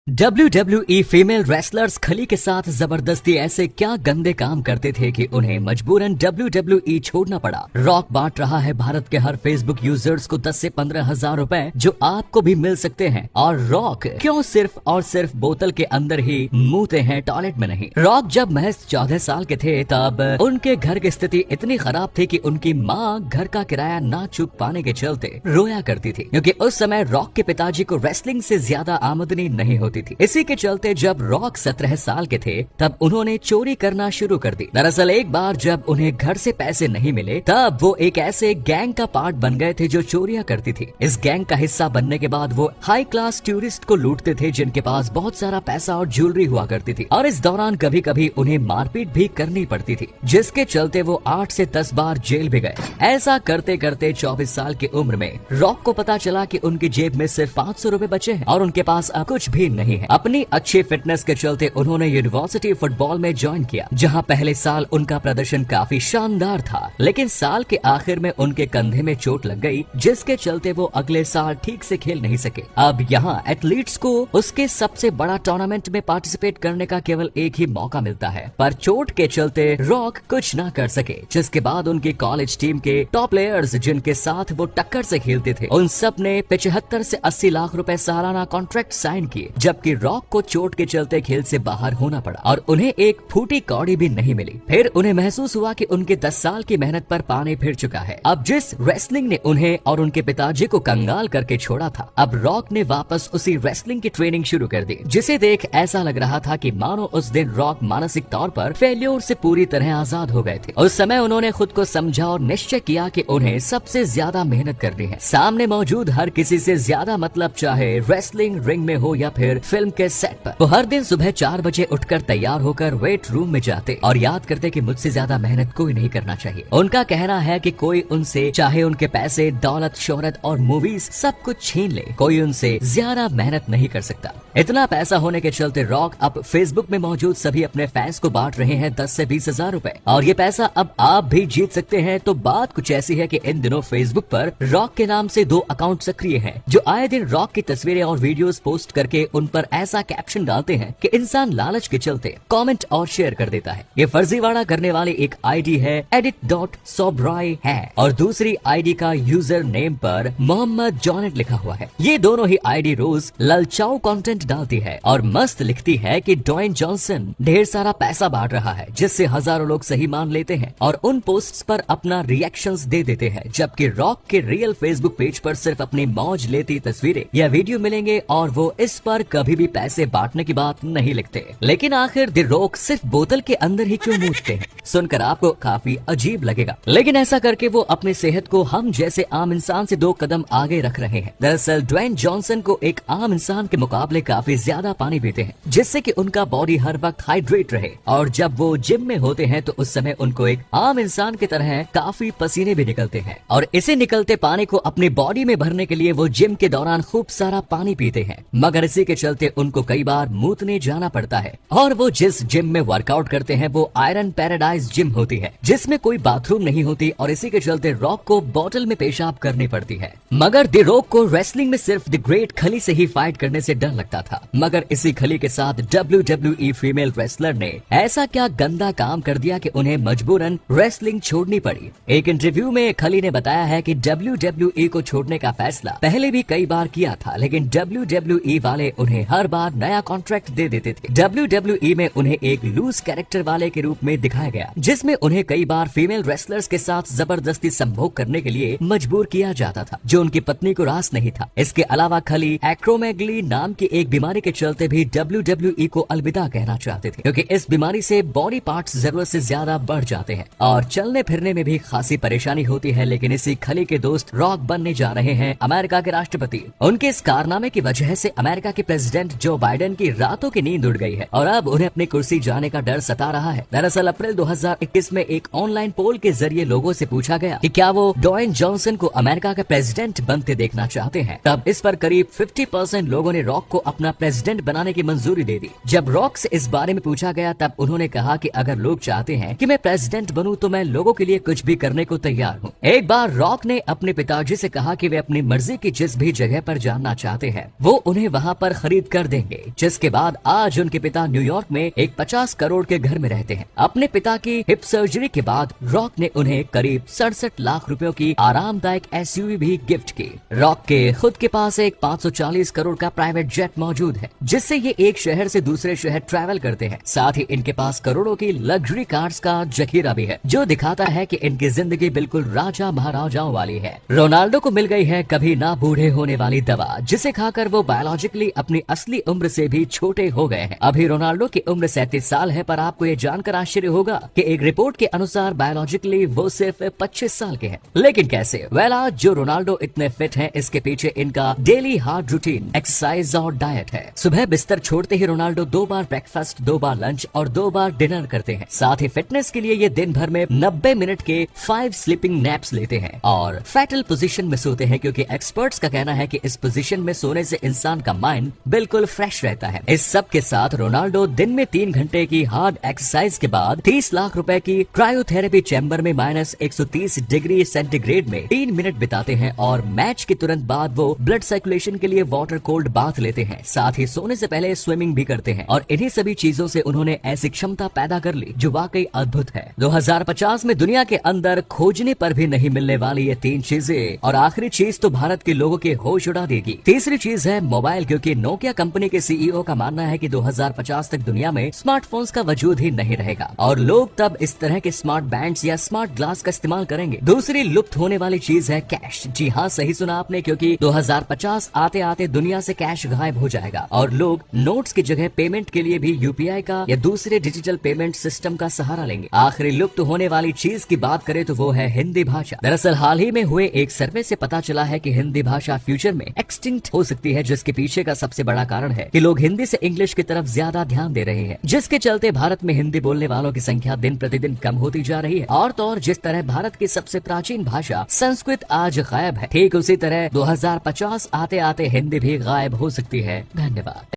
WWE female wrestlers खली के साथ जबरदस्ती ऐसे क्या गंदे काम करते थे कि उन्हें मजबूरन WWE छोड़ना पड़ा। रॉक बांट रहा है भारत के हर फेसबुक यूजर्स को 10 से 15 हजार रुपए जो आपको भी मिल सकते हैं। और रॉक क्यों सिर्फ और सिर्फ बोतल के अंदर ही मुंहते हैं, टॉयलेट में नहीं। रॉक जब महज 14 साल के थे तब उनके घर की स्थिति इतनी खराब थी कि उनकी माँ घर का किराया ना चुक पाने के चलते रोया करती थी, क्योंकि उस समय रॉक के पिताजी को रेसलिंग से ज्यादा आमदनी नहीं होती थी। इसी के चलते जब रॉक 17 साल के थे तब उन्होंने चोरी करना शुरू कर दी। दरअसल एक बार जब उन्हें घर से पैसे नहीं मिले तब वो एक ऐसे गैंग का पार्ट बन गए थे जो चोरियां करती थी। इस गैंग का हिस्सा बनने के बाद वो हाई क्लास टूरिस्ट को लूटते थे जिनके पास बहुत सारा पैसा और ज्वेलरी हुआ करती थी, और इस दौरान कभी कभी उन्हें मारपीट भी करनी पड़ती थी, जिसके चलते वो 8 से 10 बार जेल भी गए। ऐसा करते करते 24 साल की उम्र में रॉक को पता चला कि उनकी जेब में सिर्फ 500 रुपए बचे हैं और उनके पास अब कुछ भी नहीं है। अपनी अच्छी फिटनेस के चलते उन्होंने यूनिवर्सिटी फुटबॉल में ज्वाइन किया, जहां पहले साल उनका प्रदर्शन काफी शानदार था, लेकिन साल के आखिर में उनके कंधे में चोट लग गई, जिसके चलते वो अगले साल ठीक से खेल नहीं सके। अब यहाँ एथलीट्स को उसके सबसे बड़ा टूर्नामेंट में पार्टिसिपेट करने का केवल एक ही मौका मिलता है, पर चोट के चलते रॉक कुछ न कर सके, जिसके बाद उनकी कॉलेज टीम के टॉप प्लेयर्स जिनके साथ वो टक्कर से खेलते थे उन सब ने 75 से 80 लाख रुपए सालाना कॉन्ट्रैक्ट साइन किए, जबकि रॉक को चोट के चलते खेल से बाहर होना पड़ा और उन्हें एक फूटी कौड़ी भी नहीं मिली। फिर उन्हें महसूस हुआ कि उनके 10 साल की मेहनत पर पानी फिर चुका है। अब जिस रेसलिंग ने उन्हें और उनके पिताजी को कंगाल करके छोड़ा था, अब रॉक ने वापस उसी रेसलिंग की ट्रेनिंग शुरू कर दी, जिसे देख ऐसा लग रहा था कि मानो उस दिन रॉक मानसिक तौर पर फेल्योर से पूरी तरह आजाद हो गए थे। उस समय उन्होंने खुद को समझा और निश्चय किया कि उन्हें सबसे ज्यादा मेहनत करनी है, सामने मौजूद हर किसी से ज्यादा, मतलब चाहे रेसलिंग रिंग में हो या फिर फिल्म के सेट पर। वो हर दिन सुबह 4 बजे उठकर तैयार होकर वेट रूम में जाते और याद करते कि मुझसे ज्यादा मेहनत कोई नहीं करना चाहिए। उनका कहना है कि कोई उनसे चाहे उनके पैसे, दौलत, शोहरत और मूवीज सब कुछ छीन ले, कोई उनसे ज्यादा मेहनत नहीं कर सकता। इतना पैसा होने के चलते रॉक अब फेसबुक में मौजूद सभी अपने फैंस को बांट रहे हैं 10 से 20 हजार रुपए, और ये पैसा अब आप भी जीत सकते हैं। तो बात कुछ ऐसी है कि इन दिनों फेसबुक पर रॉक के नाम से 2 अकाउंट सक्रिय हैं, जो आए दिन रॉक की तस्वीरें और वीडियोस पोस्ट करके उन पर ऐसा कैप्शन डालते हैं कि इंसान लालच के चलते कमेंट और शेयर कर देता है। ये फर्जीवाड़ा करने वाली एक आईडी है edit.sobroi है और दूसरी आईडी का यूजर नेम पर मोहम्मद जॉनेट लिखा हुआ है। ये दोनों ही आईडी रोज ललचाऊ कंटेंट डालती है और मस्त लिखती है कि ड्वेन जॉनसन ढेर सारा पैसा बांट रहा है, जिससे हजारों लोग सही मान लेते हैं और उन पोस्ट्स पर अपना रिएक्शंस दे देते हैं, जबकि रॉक के रियल फेसबुक पेज पर सिर्फ अपनी मौज लेती तस्वीरें या वीडियो मिलेंगे और वो इस पर कभी भी पैसे बांटने की बात नहीं लिखते। लेकिन आखिर द रॉक सिर्फ बोतल के अंदर ही क्यों मूंछते हैं, सुनकर आपको काफी अजीब लगेगा, लेकिन ऐसा करके वो अपनी सेहत को हम जैसे आम इंसान से 2 कदम आगे रख रहे हैं। दरअसल ड्वेन जॉनसन को एक आम इंसान के मुकाबले काफी ज्यादा पानी पीते हैं, जिससे कि उनका बॉडी हर वक्त हाइड्रेट रहे, और जब वो जिम में होते हैं तो उस समय उनको एक आम इंसान की तरह काफी पसीने भी निकलते हैं, और इसे निकलते पानी को अपनी बॉडी में भरने के लिए वो जिम के दौरान खूब सारा पानी पीते हैं, मगर इसी के चलते उनको कई बार मूतने जाना पड़ता है। और वो जिस जिम में वर्कआउट करते हैं वो आयरन पैराडाइज जिम होती है, जिसमें कोई बाथरूम नहीं होती, और इसी के चलते रॉक को बोतल में पेशाब करनी पड़ती है। मगर द रॉक को रेसलिंग में सिर्फ द ग्रेट खली से ही फाइट करने से डर लगता था, मगर इसी खली के साथ WWE फीमेल रेसलर ने ऐसा क्या गंदा काम कर दिया कि उन्हें मजबूरन रेसलिंग छोड़नी पड़ी। एक इंटरव्यू में खली ने बताया है कि WWE को छोड़ने का फैसला पहले भी कई बार किया था, लेकिन WWE वाले उन्हें हर बार नया कॉन्ट्रैक्ट दे देते थे। WWE में उन्हें एक लूज कैरेक्टर वाले के रूप में दिखाया गया, जिसमें उन्हें कई बार फीमेल रेसलर्स के साथ जबरदस्ती संभोग करने के लिए मजबूर किया जाता था, जो उनकी पत्नी को रास नहीं था। इसके अलावा खली एक्रोमेगली नाम की एक बीमारी के चलते भी WWE को अलविदा कहना चाहते थे, क्योंकि इस बीमारी से बॉडी पार्ट्स जरूरत से ज्यादा बढ़ जाते हैं और चलने फिरने में भी खासी परेशानी होती है। लेकिन इसी खली के दोस्त रॉक बनने जा रहे हैं अमेरिका के राष्ट्रपति। उनके इस कारनामे की वजह से अमेरिका के प्रेसिडेंट जो बाइडेन की रातों की नींद उड़ गई है और अब उन्हें अपनी कुर्सी जाने का डर सता रहा है। दरअसल अप्रैल 2021 में एक ऑनलाइन पोल के जरिए लोगों से पूछा गया कि क्या वो ड्वेन जॉनसन को अमेरिका का प्रेसिडेंट बनते देखना चाहते हैं। तब इस पर करीब 50% लोगों ने रॉक को अपना प्रेसिडेंट बनाने की मंजूरी दे दी। जब रॉक से इस बारे में पूछा गया तब उन्होंने कहा कि अगर लोग चाहते हैं कि मैं प्रेसिडेंट बनूं तो मैं लोगों के लिए कुछ भी करने को तैयार हूं। एक बार रॉक ने अपने पिताजी से कहा कि वे अपनी मर्जी की जिस भी जगह पर जानना चाहते हैं वो उन्हें वहां पर खरीद खरीद कर देंगे, जिसके बाद आज उनके पिता न्यूयॉर्क में एक 50 करोड़ के घर में रहते हैं। अपने पिता की हिप सर्जरी के बाद रॉक ने उन्हें करीब 67 लाख रुपयों की आरामदायक SUV भी गिफ्ट की। रॉक के खुद के पास एक 540 करोड़ का प्राइवेट जेट मौजूद है, जिससे ये एक शहर से दूसरे शहर ट्रैवल करते हैं। साथ ही इनके पास करोड़ों की लग्जरी कार्स का जखीरा भी है, जो दिखाता है कि इनकी जिंदगी बिल्कुल राजा महाराजाओं वाली है। रोनाल्डो को मिल गई है कभी ना बूढ़े होने वाली दवा, जिसे खाकर वो बायोलॉजिकली अपनी असली उम्र से भी छोटे हो गए हैं। अभी रोनाल्डो की उम्र 37 साल है, पर आपको ये जानकर आश्चर्य होगा कि एक रिपोर्ट के अनुसार बायोलॉजिकली वो सिर्फ 25 साल के हैं। लेकिन कैसे? आज जो रोनाल्डो इतने फिट हैं, इसके पीछे इनका डेली हार्ड रूटीन, एक्सरसाइज और डाइट है। सुबह बिस्तर छोड़ते ही रोनाल्डो 2 बार ब्रेकफास्ट, 2 बार लंच और 2 बार डिनर करते हैं। साथ ही फिटनेस के लिए ये दिन भर में 90 मिनट के 5 स्लीपिंग नैप्स लेते हैं और फेटल पोजीशन में सोते हैं, क्योंकि एक्सपर्ट्स का कहना है कि इस पोजीशन में सोने से इंसान का माइंड बिल्कुल फ्रेश रहता है। इस सब के साथ रोनाल्डो दिन में 3 घंटे की हार्ड एक्सरसाइज के बाद 30 लाख रुपए की क्रायोथेरेपी चैम्बर में -130 डिग्री सेंटीग्रेड में 3 मिनट बिताते हैं और मैच के तुरंत बाद वो ब्लड सर्कुलेशन के लिए वाटर कोल्ड बाथ लेते हैं। साथ ही सोने से पहले स्विमिंग भी करते हैं और इन्हीं सभी चीजों से उन्होंने ऐसी क्षमता पैदा कर ली जो वाकई अद्भुत है। 2050 में दुनिया के अंदर खोजने पर भी नहीं मिलने वाली ये 3 चीजें, और आखिरी चीज तो भारत के लोगों के होश उड़ा देगी। तीसरी चीज है मोबाइल, क्योंकि नोकिया कंपनी के CEO का मानना है कि 2050 तक दुनिया में स्मार्टफोन्स का वजूद ही नहीं रहेगा और लोग तब इस तरह के स्मार्ट बैंड्स या स्मार्ट ग्लास का इस्तेमाल करेंगे। दूसरी लुप्त होने वाली चीज है कैश। जी हाँ, सही सुना आपने, क्योंकि 2050 आते आते दुनिया से कैश गायब हो जाएगा और लोग नोट्स की जगह पेमेंट के लिए भी UPI का या दूसरे डिजिटल पेमेंट सिस्टम का सहारा लेंगे। आखिरी लुप्त होने वाली चीज की बात करें तो वो है हिंदी भाषा। दरअसल हाल ही में हुए एक सर्वे से पता चला है कि हिंदी भाषा फ्यूचर में एक्सटिंक्ट हो सकती है, जिसके पीछे का सबसे बड़ा कारण है कि लोग हिंदी से इंग्लिश की तरफ ज्यादा ध्यान दे रहे हैं, जिसके चलते भारत में हिंदी बोलने वालों की संख्या दिन प्रतिदिन कम होती जा रही है। और तो और जिस तरह भारत की सबसे प्राचीन भाषा संस्कृत आज गायब है, ठीक उसी तरह 2050 आते आते हिंदी भी गायब हो सकती है। धन्यवाद।